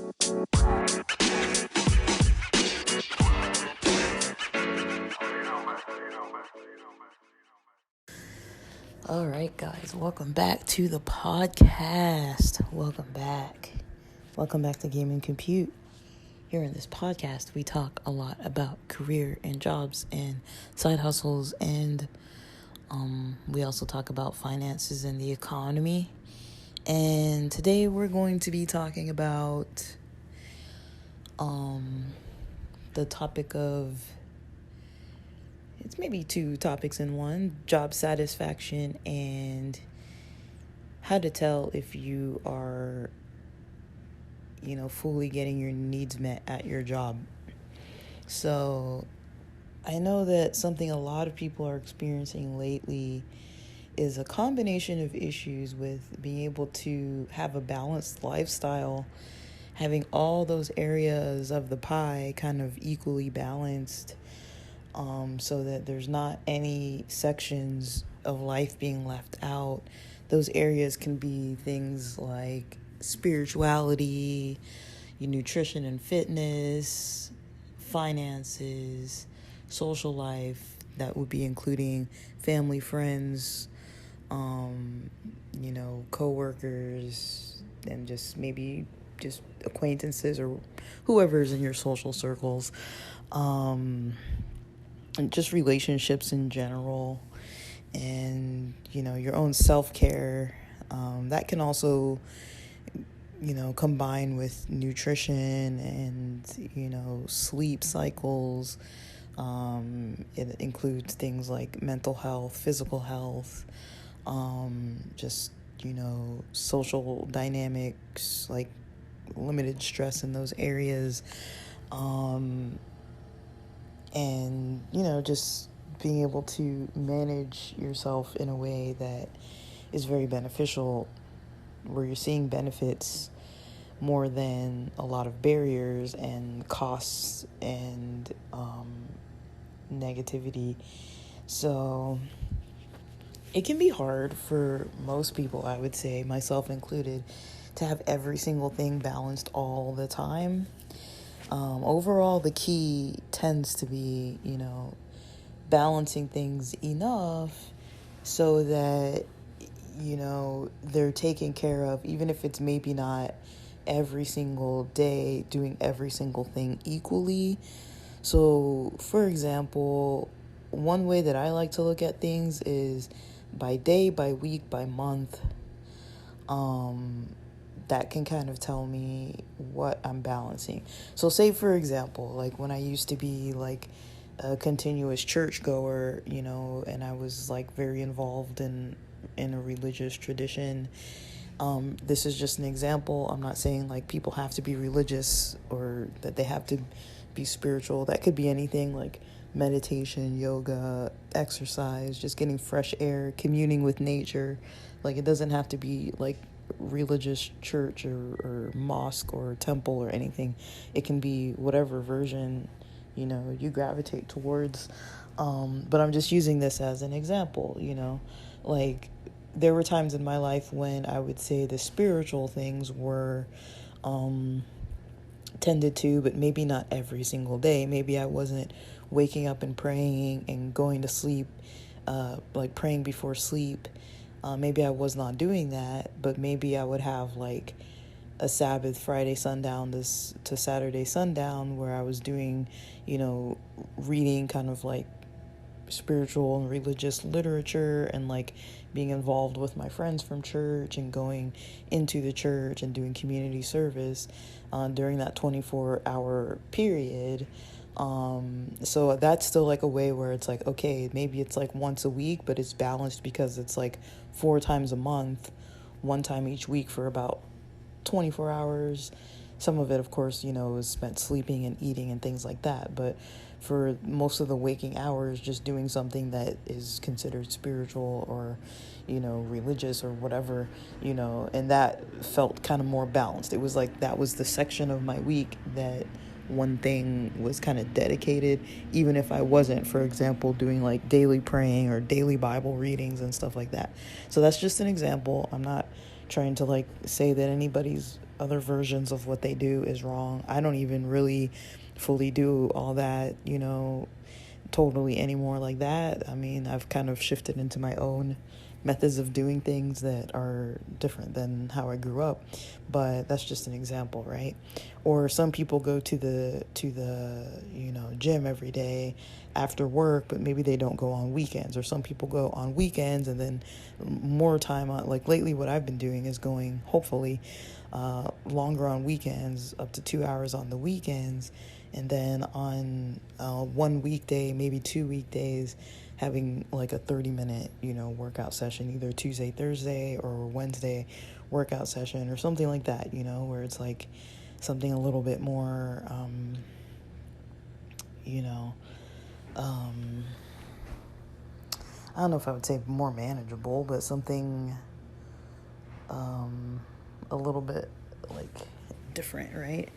All right, guys, welcome back to the podcast. Welcome back. Welcome back to Game and Compute. Here in this podcast, we talk a lot about career and jobs and side hustles, and we also talk about finances and the economy. And today we're going to be talking about the topic of, it's maybe two topics in one: job satisfaction and how to tell if you are, fully getting your needs met at your job. So I know that something a lot of people are experiencing lately is a combination of issues with being able to have a balanced lifestyle, having all those areas of the pie kind of equally balanced, so that there's not any sections of life being left out. Those areas can be things like spirituality, nutrition and fitness, finances, social life. That would be including family, friends, coworkers, and maybe acquaintances or whoever's in your social circles. And just relationships in general, and your own self-care. That can also combine with nutrition and sleep cycles. It includes things like mental health, physical health, social dynamics, like limited stress in those areas, and just being able to manage yourself in a way that is very beneficial, where you're seeing benefits more than a lot of barriers and costs and negativity. So it can be hard for most people, I would say, myself included, to have every single thing balanced all the time. Overall, the key tends to be, balancing things enough so that, they're taken care of, even if it's maybe not every single day doing every single thing equally. So, for example, one way that I like to look at things is by day, by week, by month. That can kind of tell me what I'm balancing. So say, for example, like when I used to be like a continuous churchgoer, and I was like very involved in a religious tradition. This is just an example. I'm not saying like people have to be religious or that they have to be spiritual. That could be anything like meditation, yoga, exercise, just getting fresh air, communing with nature. Like it doesn't have to be like religious church or mosque or temple or anything. It can be whatever version you gravitate towards. But I'm just using this as an example. Like there were times in my life when I would say the spiritual things were tended to, but maybe not every single day. Maybe I wasn't waking up and praying and going to sleep, like praying before sleep. Maybe I was not doing that, but maybe I would have like a Sabbath Friday sundown to Saturday sundown where I was doing, reading kind of like spiritual and religious literature and like being involved with my friends from church and going into the church and doing community service during that 24-hour period. So that's still like a way where it's like, okay, maybe it's like once a week, but it's balanced because it's like 4 times a month, 1 time each week for about 24 hours. Some of it, of course, is spent sleeping and eating and things like that. But for most of the waking hours, just doing something that is considered spiritual or, religious or whatever, and that felt kind of more balanced. It was like that was the section of my week that one thing was kind of dedicated, even if I wasn't, for example, doing like daily praying or daily Bible readings and stuff like that. So that's just an example. I'm not trying to like say that anybody's other versions of what they do is wrong. I don't even really fully do all that, totally anymore like that. I mean, I've kind of shifted into my own methods of doing things that are different than how I grew up. But that's just an example, right? Or some people go to the gym every day after work, but maybe they don't go on weekends. Or some people go on weekends and then more time on, like lately what I've been doing is going, hopefully, longer on weekends, up to 2 hours on the weekends, and then on one weekday, maybe 2 weekdays, having like a 30-minute, workout session, either Tuesday, Thursday, or Wednesday workout session or something like that, where it's like something a little bit more, I don't know if I would say more manageable, but something a little bit like different, right?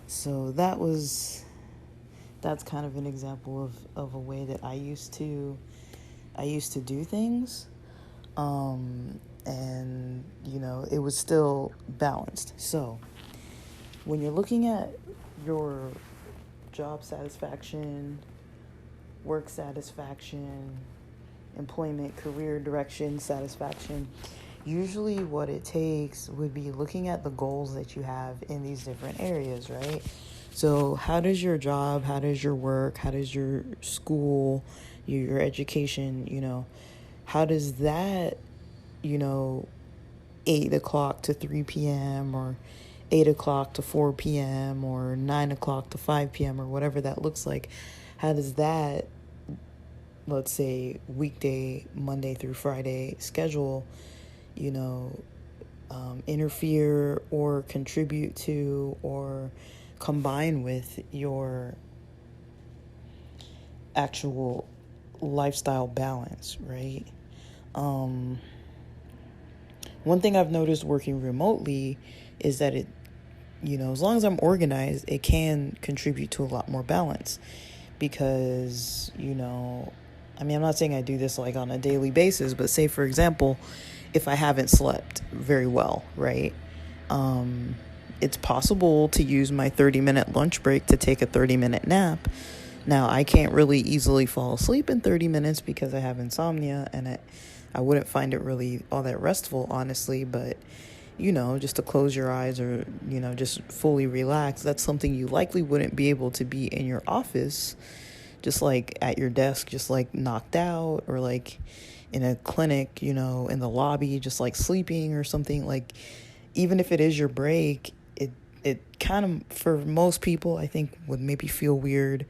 So that's kind of an example of a way that I used to do things. And it was still balanced. So when you're looking at your job satisfaction, work satisfaction, employment, career direction satisfaction, usually what it takes would be looking at the goals that you have in these different areas, right? So how does your job, how does your work, how does your school, your education, how does that, 8 o'clock to 3 p.m. or 8 o'clock to 4 p.m. or 9 o'clock to 5 p.m. or whatever that looks like, how does that, let's say, weekday, Monday through Friday schedule, interfere or contribute to or combine with your actual lifestyle balance, right? One thing I've noticed working remotely is that it, as long as I'm organized, it can contribute to a lot more balance because, I'm not saying I do this like on a daily basis, but say, for example, if I haven't slept very well, right? It's possible to use my 30-minute lunch break to take a 30-minute nap. Now, I can't really easily fall asleep in 30 minutes because I have insomnia, and I wouldn't find it really all that restful, honestly, but, just to close your eyes or, just fully relax, that's something you likely wouldn't be able to be in your office, just like at your desk, just like knocked out, or like in a clinic, in the lobby, just like sleeping or something. Like, even if it is your break, it kind of, for most people, I think would maybe feel weird.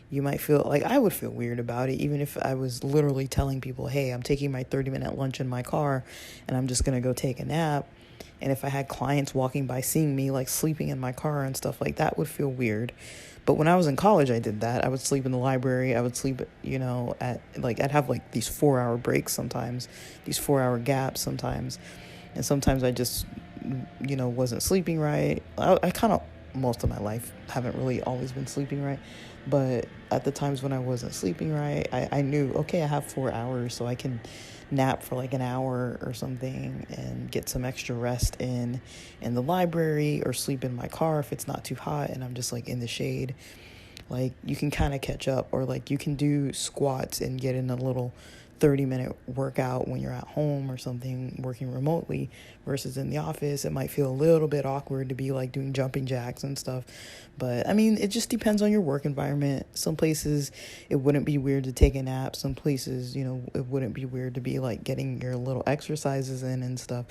You might feel like I would feel weird about it, even if I was literally telling people, hey, I'm taking my 30-minute lunch in my car and I'm just going to go take a nap. And if I had clients walking by seeing me like sleeping in my car and stuff like that, would feel weird. But when I was in college, I did that. I would sleep in the library. I would sleep, I'd have like these 4-hour breaks sometimes, these 4-hour gaps sometimes. And sometimes I just, wasn't sleeping right. I kind of, most of my life, haven't really always been sleeping right. But at the times when I wasn't sleeping right, I knew, okay, I have 4 hours, so I can nap for like an hour or something and get some extra rest in the library, or sleep in my car if it's not too hot and I'm just like in the shade. Like, you can kind of catch up, or like you can do squats and get in a little 30-minute workout when you're at home or something, working remotely, versus in the office. It might feel a little bit awkward to be like doing jumping jacks and stuff. But it just depends on your work environment. Some places it wouldn't be weird to take a nap. Some places, it wouldn't be weird to be like getting your little exercises in and stuff.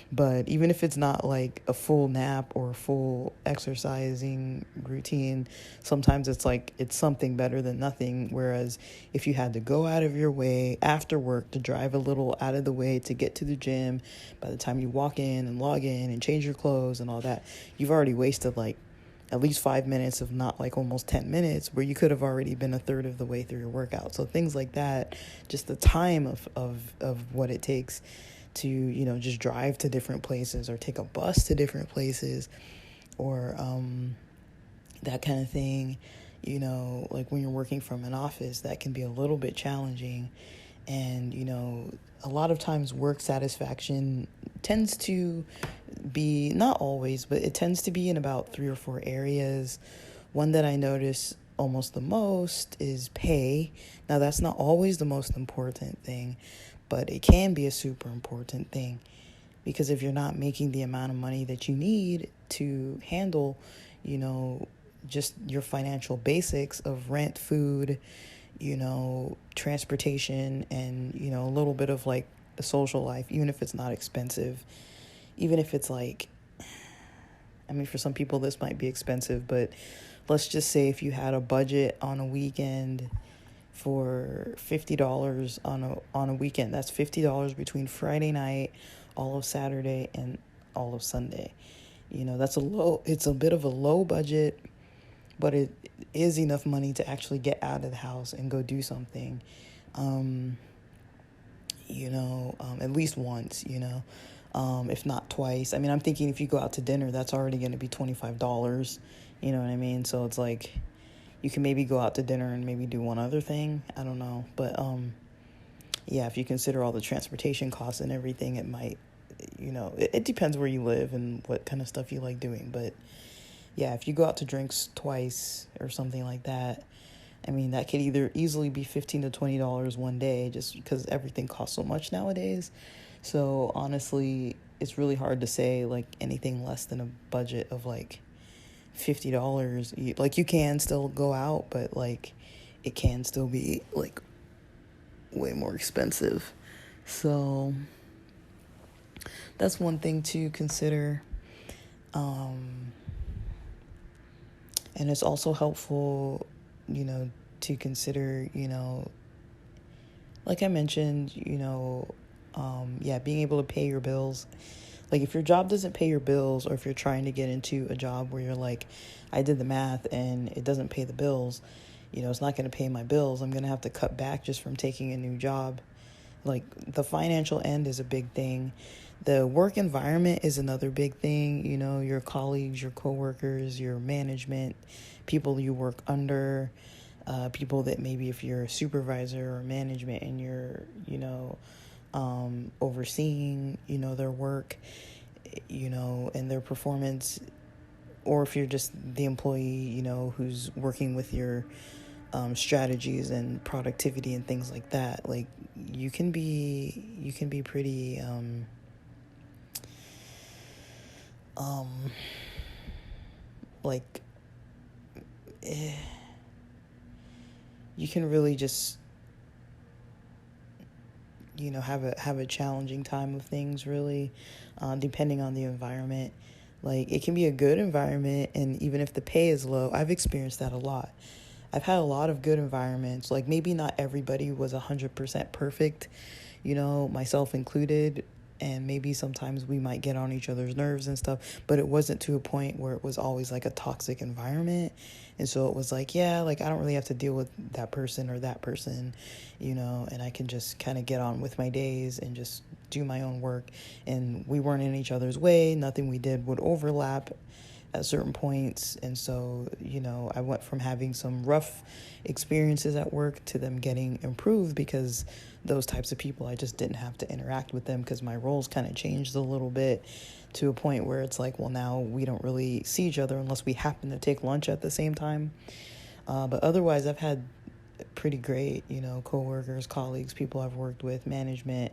But even if it's not like a full nap or a full exercising routine, sometimes it's something better than nothing. Whereas if you had to go out of your way after work to drive a little out of the way to get to the gym, by the time you walk in and log in and change your clothes and all that, you've already wasted like at least 5 minutes, if not like almost 10 minutes, where you could have already been a third of the way through your workout. So things like that, just the time of what it takes to, just drive to different places or take a bus to different places, or that kind of thing, like when you're working from an office, that can be a little bit challenging. And, a lot of times work satisfaction tends to be, not always, but it tends to be in about 3 or 4 areas. One that I notice almost the most is pay. Now, that's not always the most important thing, but it can be a super important thing, because if you're not making the amount of money that you need to handle, just your financial basics of rent, food, transportation, and, a little bit of like a social life, even if it's not expensive, even if it's like, I mean, for some people this might be expensive, but let's just say if you had a budget on a weekend for $50 on a weekend, that's $50 between Friday night, all of Saturday, and all of Sunday. It's a bit of a low budget, but it is enough money to actually get out of the house and go do something, at least once, if not twice. I mean, I'm thinking if you go out to dinner, that's already going to be $25, you know what I mean? So it's like, you can maybe go out to dinner and maybe do one other thing. I don't know. But, yeah, if you consider all the transportation costs and everything, it might, it depends where you live and what kind of stuff you like doing. But yeah, if you go out to drinks twice or something like that, I mean, that could either easily be $15 to $20 one day, just because everything costs so much nowadays. So honestly, it's really hard to say like anything less than a budget of like $50. Like, you can still go out, but like it can still be like way more expensive. So that's one thing to consider. And it's also helpful, to consider, like I mentioned, being able to pay your bills. Like, if your job doesn't pay your bills, or if you're trying to get into a job where you're like, I did the math and it doesn't pay the bills, it's not going to pay my bills, I'm going to have to cut back just from taking a new job. Like, the financial end is a big thing. The work environment is another big thing. Your colleagues, your coworkers, your management, people you work under, people that maybe if you're a supervisor or management and you're, overseeing, their work, and their performance, or if you're just the employee, who's working with your strategies and productivity and things like that. Like, you can be pretty like you can really just have a challenging time of things, really, depending on the environment. Like, it can be a good environment, and even if the pay is low, I've experienced that a lot. I've had a lot of good environments. Like, maybe not everybody was 100% perfect, myself included, and maybe sometimes we might get on each other's nerves and stuff, but it wasn't to a point where it was always like a toxic environment. And so it was like, yeah, like, I don't really have to deal with that person or that person, and I can just kind of get on with my days and just do my own work. And we weren't in each other's way. Nothing we did would overlap at certain points. And so, I went from having some rough experiences at work to them getting improved, because those types of people, I just didn't have to interact with them, because my roles kind of changed a little bit, to a point where it's like, well, now we don't really see each other unless we happen to take lunch at the same time. But otherwise, I've had pretty great, coworkers, colleagues, people I've worked with, management.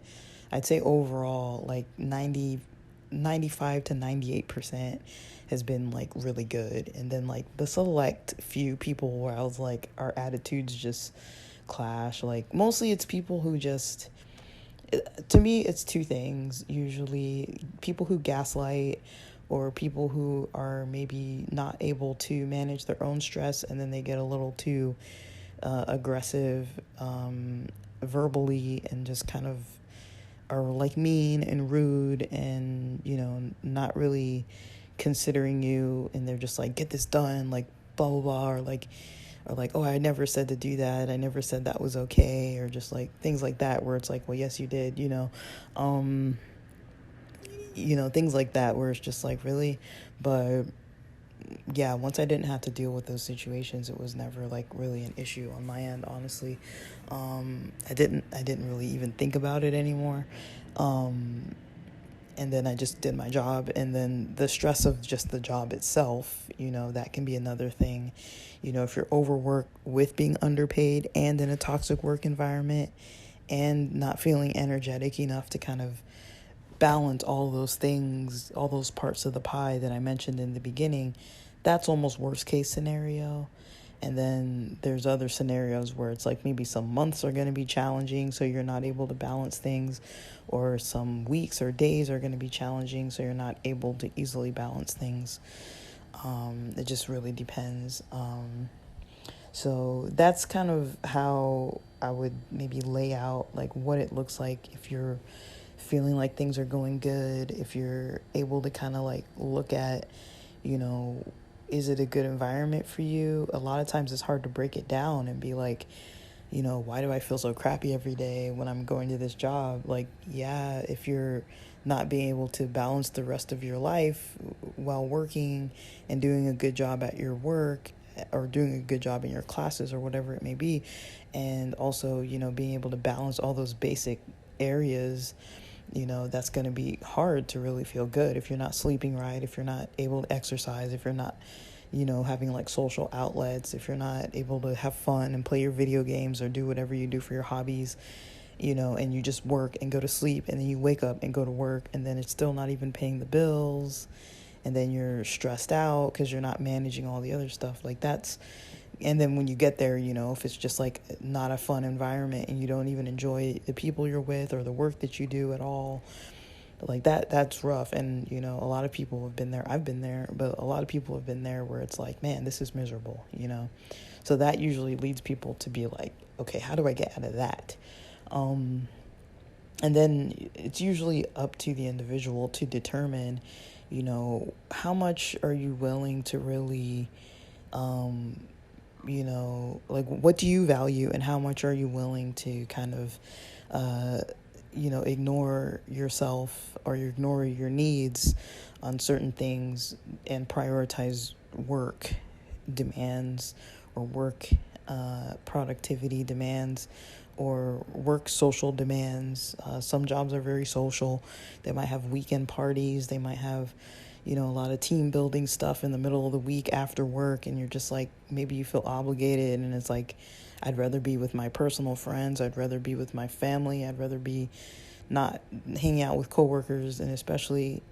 I'd say overall, like 95 to 98% has been like really good. And then like the select few people where I was like, our attitudes just clash. Like, mostly it's people who just, to me, it's two things usually: people who gaslight, or people who are maybe not able to manage their own stress, and then they get a little too aggressive verbally, and just kind of are like mean and rude, and not really considering you, and they're just like, get this done, like blah blah blah, or like, oh, I never said to do that, I never said that was okay, or just like things like that, where it's like, well, yes you did, things like that, where it's just like, really. But yeah, once I didn't have to deal with those situations, it was never like really an issue on my end, honestly. I didn't really even think about it anymore. Um, and then I just did my job, and then the stress of just the job itself, that can be another thing. If you're overworked with being underpaid and in a toxic work environment and not feeling energetic enough to kind of balance all those things, all those parts of the pie that I mentioned in the beginning, that's almost worst case scenario. And then there's other scenarios where it's like maybe some months are going to be challenging, so you're not able to balance things, or some weeks or days are going to be challenging, so you're not able to easily balance things. It just really depends. So that's kind of how I would maybe lay out like what it looks like if you're feeling like things are going good, if you're able to kind of like look at, is it a good environment for you? A lot of times it's hard to break it down and be like, why do I feel so crappy every day when I'm going to this job? Like, yeah, if you're not being able to balance the rest of your life while working and doing a good job at your work, or doing a good job in your classes or whatever it may be, and also, being able to balance all those basic areas, that's going to be hard to really feel good if you're not sleeping right, if you're not able to exercise, if you're not, having like social outlets, if you're not able to have fun and play your video games or do whatever you do for your hobbies, and you just work and go to sleep, and then you wake up and go to work, and then it's still not even paying the bills, and then you're stressed out because you're not managing all the other stuff. Like that's, and then when you get there, if it's just like not a fun environment and you don't even enjoy the people you're with or the work that you do at all, like that's rough. And a lot of people have been there. I've been there, but a lot of people have been there where it's like, man, this is miserable. So that usually leads people to be like, okay, how do I get out of that? And then it's usually up to the individual to determine, how much are you willing to really, like what do you value, and how much are you willing to kind of, ignore yourself or ignore your needs on certain things and prioritize work demands, or work productivity demands, or work social demands. Some jobs are very social. They might have weekend parties. They might have, a lot of team building stuff in the middle of the week after work, and you're just like, maybe you feel obligated, and it's like, I'd rather be with my personal friends. I'd rather be with my family. I'd rather be not hanging out with coworkers. And especially,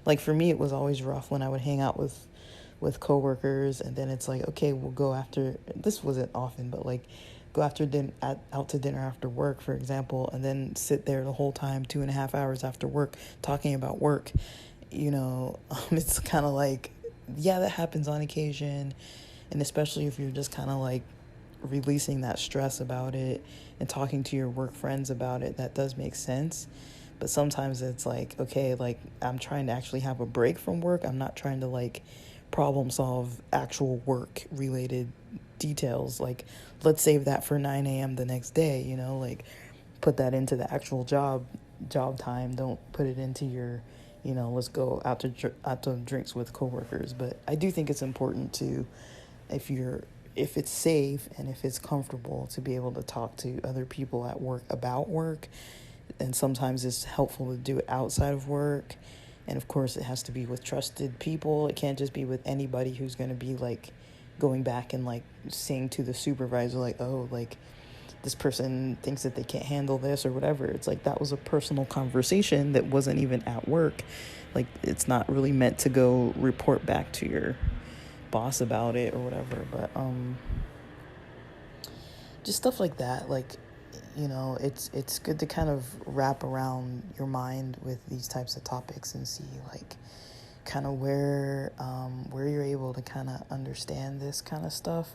like for me, it was always rough when I would hang out with coworkers, and then it's like, okay, we'll go after, this wasn't often, but like go after out to dinner after work, for example, and then sit there the whole time, 2.5 hours after work, talking about work. It's kind of like, yeah, that happens on occasion, and especially if you're just kind of like releasing that stress about it and talking to your work friends about it, that does make sense. But sometimes it's like, okay, like I'm trying to actually have a break from work. I'm not trying to like problem solve actual work related details. Like, let's save that for 9 a.m. the next day, like put that into the actual job time. Don't put it into your, let's go out to drinks with coworkers. But I do think it's important to, if it's safe and if it's comfortable, to be able to talk to other people at work about work. And sometimes it's helpful to do it outside of work. And of course, it has to be with trusted people. It can't just be with anybody who's going to be like going back and like saying to the supervisor, like, oh, like this person thinks that they can't handle this or whatever. It's like, that was a personal conversation that wasn't even at work. Like, it's not really meant to go report back to your boss about it or whatever. But just stuff like that. Like, it's good to kind of wrap around your mind with these types of topics and see like kind of where you're able to kind of understand this kind of stuff.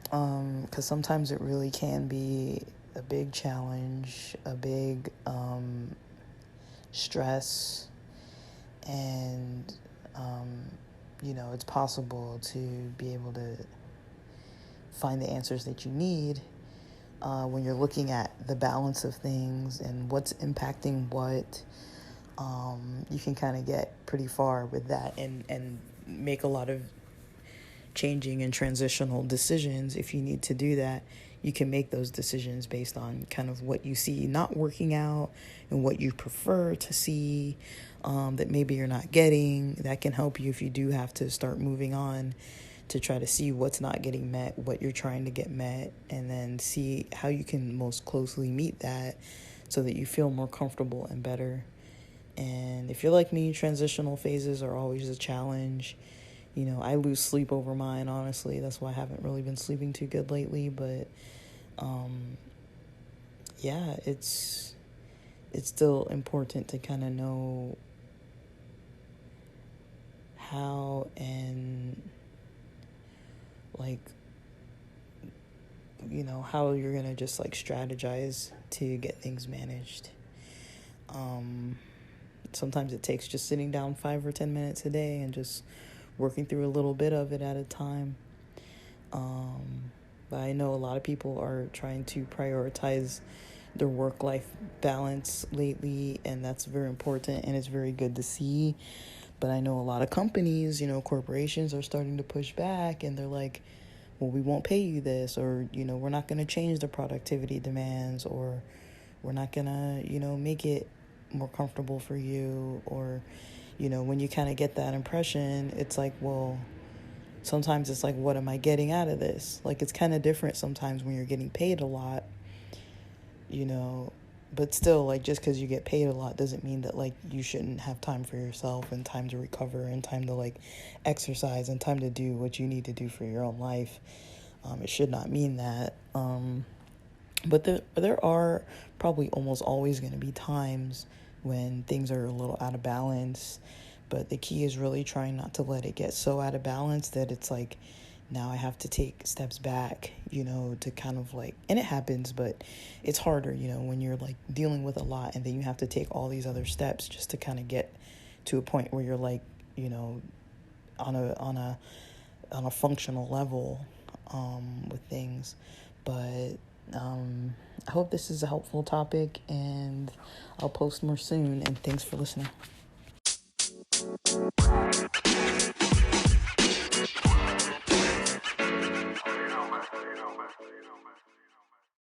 Because sometimes it really can be a big challenge, a big stress, and it's possible to be able to find the answers that you need when you're looking at the balance of things and what's impacting what. You can kind of get pretty far with that, and make a lot of changing and transitional decisions. If you need to do that, you can make those decisions based on kind of what you see not working out and what you prefer to see, that maybe you're not getting. That can help you if you do have to start moving on, to try to see what's not getting met, what you're trying to get met, and then see how you can most closely meet that so that you feel more comfortable and better. And if you're like me, transitional phases are always a challenge. I lose sleep over mine, honestly. That's why I haven't really been sleeping too good lately. But, yeah, it's still important to kind of know how and, like, how you're going to just, like, strategize to get things managed. Sometimes it takes just sitting down 5 or 10 minutes a day and just working through a little bit of it at a time. But I know a lot of people are trying to prioritize their work-life balance lately, and that's very important, and it's very good to see. But I know a lot of companies, corporations are starting to push back, and they're like, well, we won't pay you this, or, we're not going to change the productivity demands, or we're not going to, make it more comfortable for you. Or, when you kind of get that impression, it's like, well, sometimes it's like, what am I getting out of this? Like, it's kind of different sometimes when you're getting paid a lot, but still, like, just because you get paid a lot doesn't mean that, like, you shouldn't have time for yourself and time to recover and time to, like, exercise and time to do what you need to do for your own life. It should not mean that. But there are probably almost always going to be times when things are a little out of balance. But the key is really trying not to let it get so out of balance that it's like, now I have to take steps back, to kind of like, and it happens, but it's harder, when you're like dealing with a lot and then you have to take all these other steps just to kind of get to a point where you're like, on a functional level, with things. But I hope this is a helpful topic, and I'll post more soon, and thanks for listening.